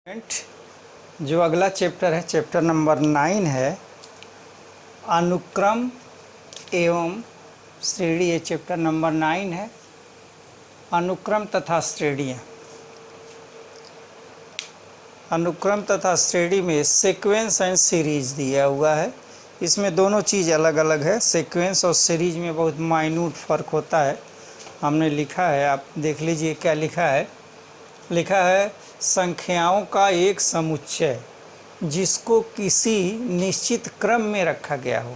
जो अगला चैप्टर है, चैप्टर नंबर 9 है अनुक्रम एवं श्रेणी। ये चैप्टर नंबर 9 है, अनुक्रम तथा श्रेणियाँ। अनुक्रम तथा श्रेणी में सीक्वेंस एंड सीरीज दिया हुआ है। इसमें दोनों चीज़ अलग अलग है। सीक्वेंस और सीरीज में बहुत माइन्यूट फ़र्क होता है। हमने लिखा है, आप देख लीजिए क्या लिखा है। लिखा है संख्याओं का एक समुच्चय जिसको किसी निश्चित क्रम में रखा गया हो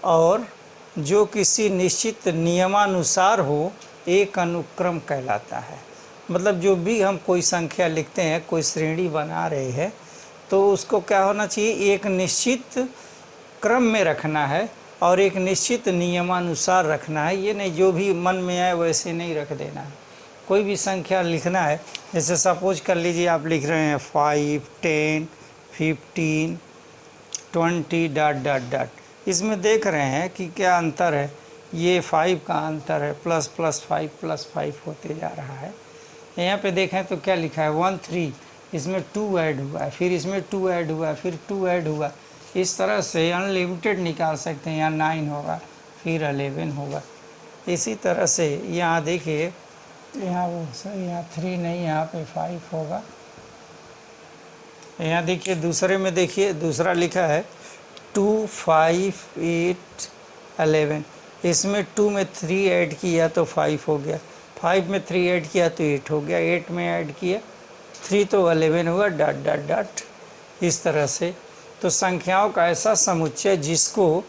और जो किसी निश्चित नियमानुसार हो, एक अनुक्रम कहलाता है। मतलब जो भी हम कोई संख्या लिखते हैं, कोई श्रेणी बना रहे हैं, तो उसको क्या होना चाहिए, एक निश्चित क्रम में रखना है और एक निश्चित नियमानुसार रखना है। ये नहीं जो भी मन में आए वैसे नहीं रख देना है। कोई भी संख्या लिखना है, जैसे सपोज कर लीजिए आप लिख रहे हैं 5, 10, 15, 20 डॉट डॉट डॉट। इसमें देख रहे हैं कि क्या अंतर है। ये 5 का अंतर है, प्लस प्लस 5 प्लस 5 होते जा रहा है। यहाँ पे देखें तो क्या लिखा है 1 3, इसमें 2 ऐड हुआ है, फिर इसमें 2 ऐड हुआ, फिर 2 ऐड हुआ। इस तरह से अनलिमिटेड निकाल सकते हैं। यहाँ 9 होगा, फिर 11 होगा। इसी तरह से यहाँ देखिए, यहाँ वो सही, यहाँ 3 नहीं, यहाँ पे 5 होगा। यहाँ देखिए दूसरे में, देखिए दूसरा लिखा है 2 5 8 11। इसमें 2 में 3 ऐड किया तो 5 हो गया, 5 में 3 ऐड किया तो 8 हो गया, 8 में ऐड किया 3 तो 11 हुआ, डॉट डॉट डॉट। इस तरह से तो संख्याओं का ऐसा समुच्चय जिसको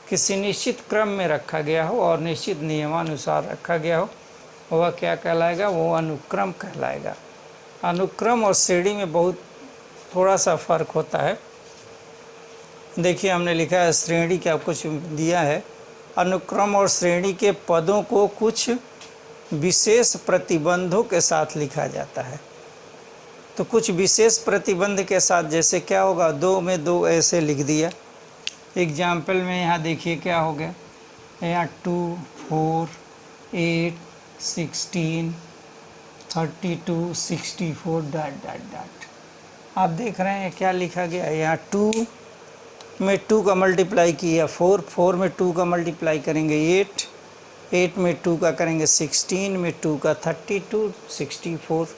किसी निश्चित क्रम में रखा गया हो और निश्चित नियमानुसार रखा गया हो, वह क्या कहलाएगा, वो अनुक्रम कहलाएगा। अनुक्रम और श्रेणी में बहुत थोड़ा सा फ़र्क होता है। देखिए हमने लिखा है श्रेणी क्या कुछ दिया है। अनुक्रम और श्रेणी के पदों को कुछ विशेष प्रतिबंधों के साथ लिखा जाता है। तो कुछ विशेष प्रतिबंध के साथ, जैसे क्या होगा, 2 में 2 ऐसे लिख दिया। एग्जाम्पल में यहाँ देखिए क्या हो गया, यहाँ 2 4 8 16 32 64 डॉट डॉट डॉट। आप देख रहे हैं क्या लिखा गया है। यहाँ 2 में 2 का मल्टीप्लाई किया 4, 4 में 2 का मल्टीप्लाई करेंगे 8, 8 में 2 का करेंगे 16, में 2 का 32 64।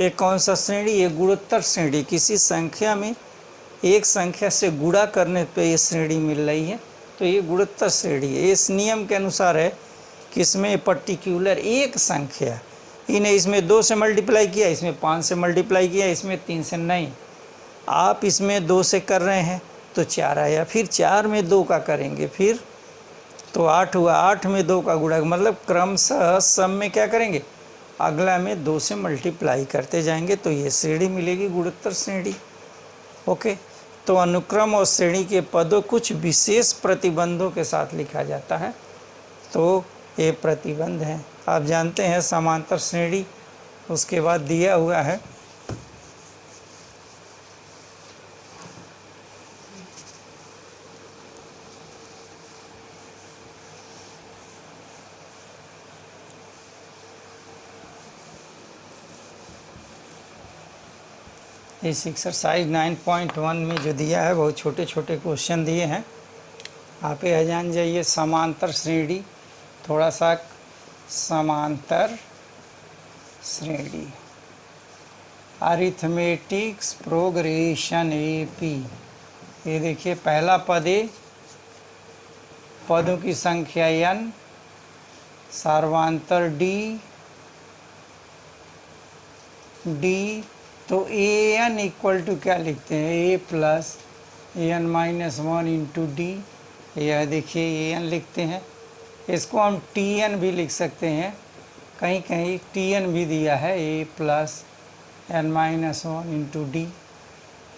ये कौन सा श्रेणी, ये गुणोत्तर श्रेणी। किसी संख्या में एक संख्या से गुणा करने पे ये श्रेणी मिल रही है, तो ये गुणोत्तर श्रेणी है। इस नियम के अनुसार है कि इसमें पर्टिकुलर एक संख्या, इन्हें इसमें 2 से मल्टीप्लाई किया, इसमें 5 से मल्टीप्लाई किया, इसमें 3 से नहीं। आप इसमें 2 से कर रहे हैं तो 4 आया, फिर 4 में 2 का करेंगे, फिर तो 8 हुआ, 8 में 2 का गुणा, मतलब क्रमशः सब में क्या करेंगे, अगला में 2 से मल्टीप्लाई करते जाएंगे, तो ये श्रेणी मिलेगी, गुणोत्तर श्रेणी। ओके, तो अनुक्रम और श्रेणी के पदों कुछ विशेष प्रतिबंधों के साथ लिखा जाता है। तो ये प्रतिबंध हैं। आप जानते हैं समांतर श्रेणी, उसके बाद दिया हुआ है इस एक्सरसाइज 9.1 में जो दिया है, बहुत छोटे छोटे क्वेश्चन दिए हैं। आप ये जान जाइए समांतर श्रेणी, थोड़ा सा समांतर श्रेणी, अरिथमेटिक्स प्रोग्रेशन AP। ये देखिए पहला पद ए, पदों की संख्या n, सर्वांतर d, तो an इक्वल टू क्या लिखते हैं, a plus an minus 1 into D. यह देखिए an लिखते हैं। इसको हम tn भी लिख सकते हैं, कहीं कहीं tn भी दिया है, a plus n minus 1 into D.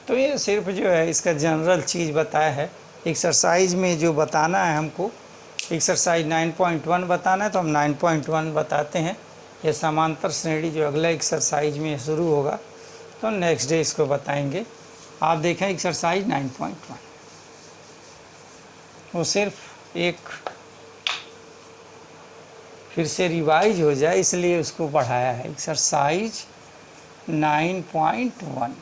तो ये सिर्फ जो है इसका जनरल चीज़ बताया है। एक्सरसाइज में जो बताना है हमको, एक्सरसाइज 9.1 बताना है, तो हम 9.1 बताते हैं। ये समांतर श्रेणी जो अगला एक्सरसाइज में शुरू होगा, तो नेक्स्ट डे इसको बताएंगे। आप देखें एक्सरसाइज 9.1, वो सिर्फ एक फिर से रिवाइज हो जाए इसलिए उसको पढ़ाया है। एक्सरसाइज 9.1।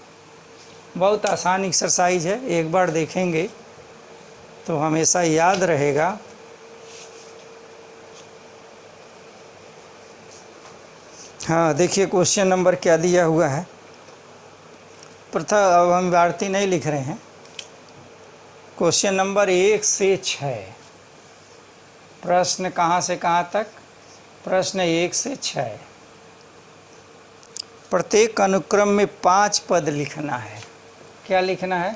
बहुत आसान एक्सरसाइज है, एक बार देखेंगे तो हमेशा याद रहेगा। हाँ देखिए क्वेश्चन नंबर क्या दिया हुआ है। प्रथम अब हम भारती नहीं लिख रहे हैं। क्वेश्चन नंबर 1 से 6। प्रश्न कहाँ से कहाँ तक? प्रश्न 1 से 6। प्रत्येक अनुक्रम में 5 पद लिखना है। क्या लिखना है?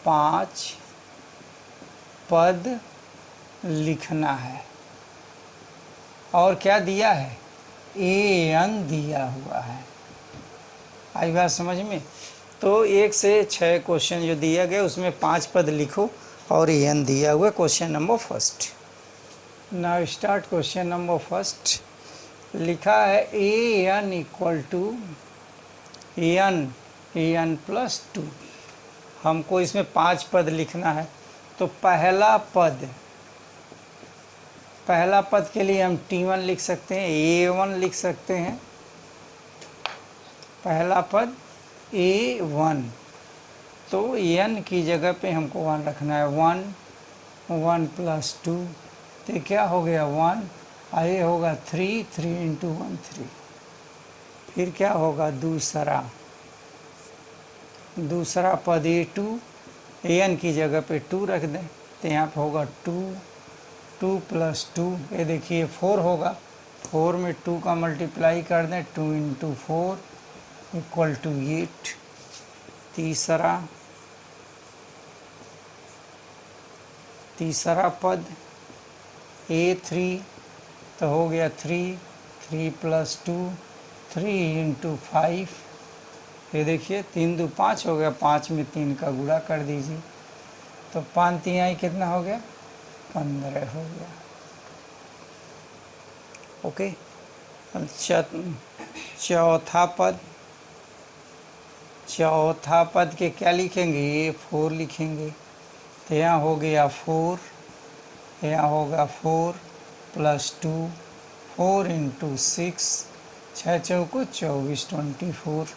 5 पद लिखना है। और क्या दिया है? an दिया हुआ है। आई बात समझ में? तो 1 से 6 क्वेश्चन जो दिया गया उसमें 5 पद लिखो और an दिया हुआ। Question number first. Now start question number first. लिखा है an equal to an plus 2। हमको इसमें 5 पद लिखना है। तो पहला पद के लिए हम t1 लिख सकते हैं, a1 लिख सकते हैं। पहला पद a1, तो n की जगह पे हमको 1 रखना है। 1 प्लस 2, तो क्या हो गया 1, ये होगा 3 × 1 3। फिर क्या होगा दूसरा पद a2, an की जगह पे 2 रख दें, तो यहाँ पे होगा 2 प्लस 2, ये देखिए 4 होगा। 4 में 2 का मल्टीप्लाई कर दें, 2 × 4 इक्वल टू 8। तीसरा पद a3, तो हो गया 3 प्लस 2, 3 × 5, ये देखिए 3 2 5 हो गया। 5 में 3 का गुणा कर दीजिए, तो 5 3 कितना हो गया? 15 हो गया। ओके। चौथा पद के क्या लिखेंगे? a4 लिखेंगे। तो यहाँ हो गया 4, यहाँ होगा 4 प्लस 2, 4 × 6, 6 चौको 24 24।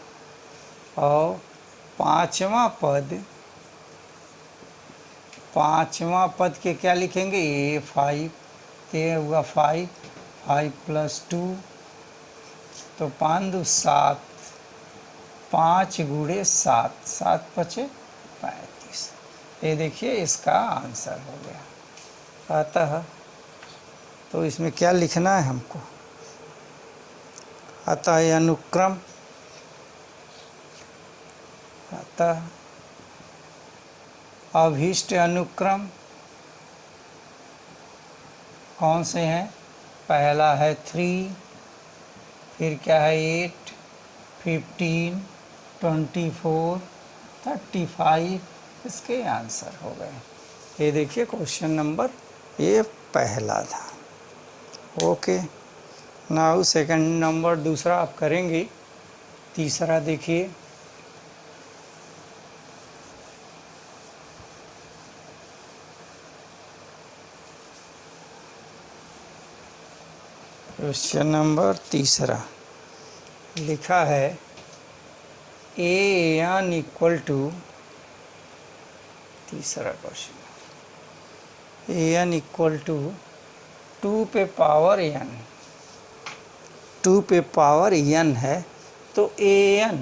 और पाँचवा पद के क्या लिखेंगे? a5, तो ये हुआ 5 प्लस 2, तो 5 2 7, 5 × 7, 7 × 35। ये देखिए इसका आंसर हो गया। अतः तो इसमें क्या लिखना है हमको? अतः अनुक्रम, अतः अभीष्ट अनुक्रम कौन से हैं? पहला है 3, फिर क्या है 8, 15, 24, 35। इसके आंसर हो गए। ये देखिए क्वेश्चन नंबर, ये पहला था। ओके। नाउ सेकंड नंबर दूसरा आप करेंगे। तीसरा देखिए, क्वेश्चन नंबर तीसरा लिखा है an इक्वल टू, तीसरा क्वेश्चन an इक्वल टू 2 पे पावर n, 2 पे पावर n है। तो an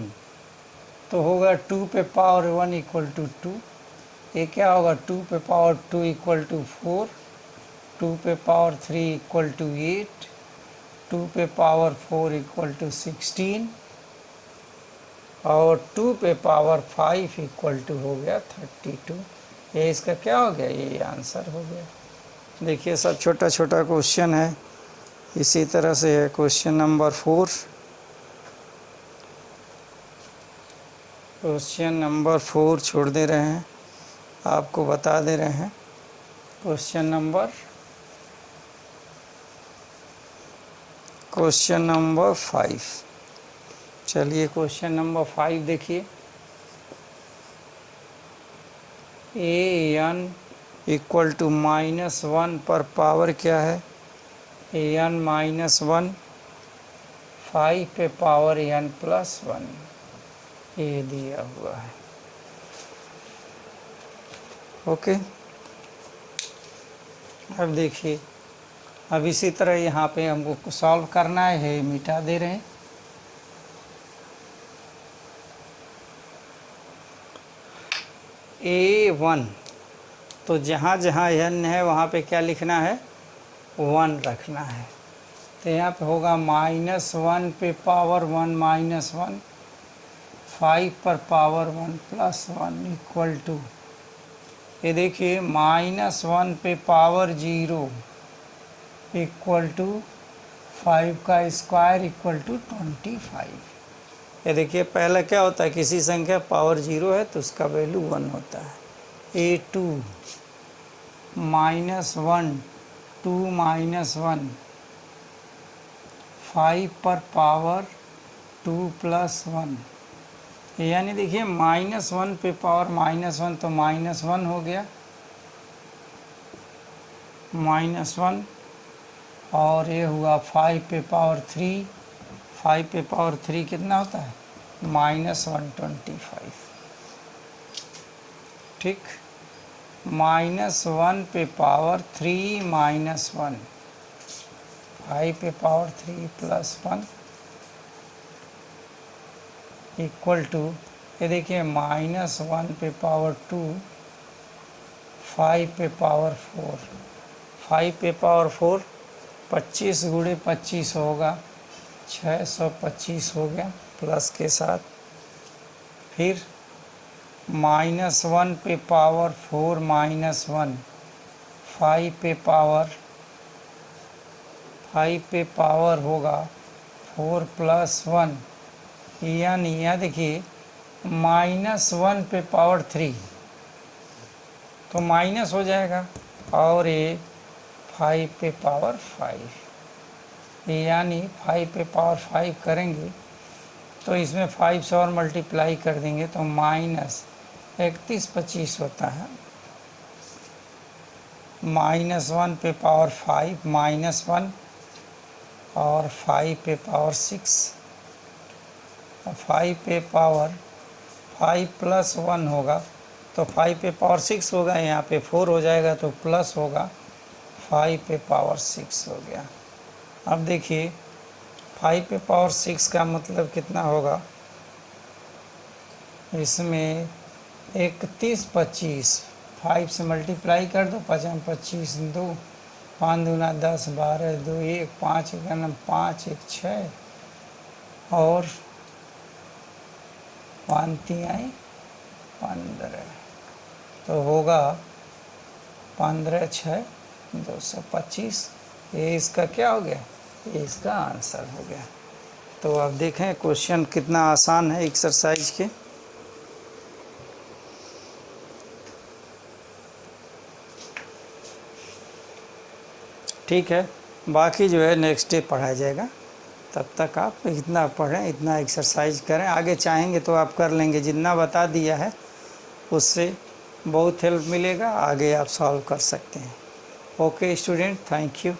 तो होगा 2 पे पावर 1 इक्वल टू 2। ये क्या होगा? 2 पे पावर 2 इक्वल टू 4, 2 पे पावर 3 इक्वल टू 8, 2 पे पावर 4 इक्वल टू 16, और 2 पे पावर 5 इक्वल टू हो गया 32। ये इसका क्या हो गया? ये आंसर हो गया। देखिए सब छोटा छोटा क्वेश्चन है। इसी तरह से है क्वेश्चन नंबर 4। क्वेश्चन नंबर 4 छोड़ दे रहे हैं, आपको बता दे रहे हैं। Question number 5। चलिए क्वेश्चन नंबर 5 देखिए। an इक्वल टू -1 पर पावर क्या है? an -1 5 पे पावर n+1 ये दिया हुआ है। ओके, अब देखिए, अब इसी तरह यहाँ पे हमको सॉल्व करना है, मिटा दे रहे हैं। A1, तो जहाँ जहाँ n है वहाँ पे क्या लिखना है, 1 रखना है। तो यहाँ पे होगा -1 पे पावर 1 -1, 5 पर पावर 1 +1 इक्वल टू, ये देखिए -1 पे पावर 0 इक्वल टू 5 का स्क्वायर इक्वल टू 25। ये देखिए पहला क्या होता है, किसी संख्या पावर 0 है तो उसका वैल्यू 1 होता है। A2 -1 2 -1 5 पर पावर 2 +1, यानी देखिए -1 पे पावर -1 तो -1 हो गया, -1, और ये हुआ 5 पे पावर 3, 5 पे पावर 3 कितना होता है, -125। ठीक, -1 पे पावर 3 -1, 5 पे पावर 3 +1 इक्वल टू, ये देखिए -1 पे पावर 2, 5 पे पावर 4, 5 पे पावर 4 25 गुणे 25 होगा, 625 हो गया प्लस के साथ। फिर -1 पे पावर 4 -1, 5 पे पावर होगा 4 +1, यानी यहाँ देखिए -1 पे पावर 3 तो माइनस हो जाएगा, और ये 5 पे पावर 5, यानी 5 पे पावर 5 करेंगे तो इसमें 5 से और मल्टीप्लाई कर देंगे तो -3125 होता है। -1 पे पावर 5 -1 और 5 पे पावर 6, 5 पे पावर 5 +1 होगा तो 5 पे पावर 6 होगा, यहाँ पे 4 हो जाएगा तो प्लस होगा, 5 पे पावर 6 हो गया। अब देखिए 5 पे पावर 6 का मतलब कितना होगा, इसमें 3125, 5 से मल्टीप्लाई कर दो, 5 25 2, 5 दूना 10, 12 2 1, 5 1 5 1 6 और 5 3 15, तो होगा 15 6 225। ये इसका क्या हो गया, ये इसका आंसर हो गया। तो आप देखें क्वेश्चन कितना आसान है एक्सरसाइज के। ठीक है, बाकी जो है नेक्स्ट डे पढ़ाया जाएगा, तब तक आप इतना पढ़ें, इतना एक्सरसाइज करें। आगे चाहेंगे तो आप कर लेंगे, जितना बता दिया है उससे बहुत हेल्प मिलेगा, आगे आप सॉल्व कर सकते हैं। Okay student, thank you.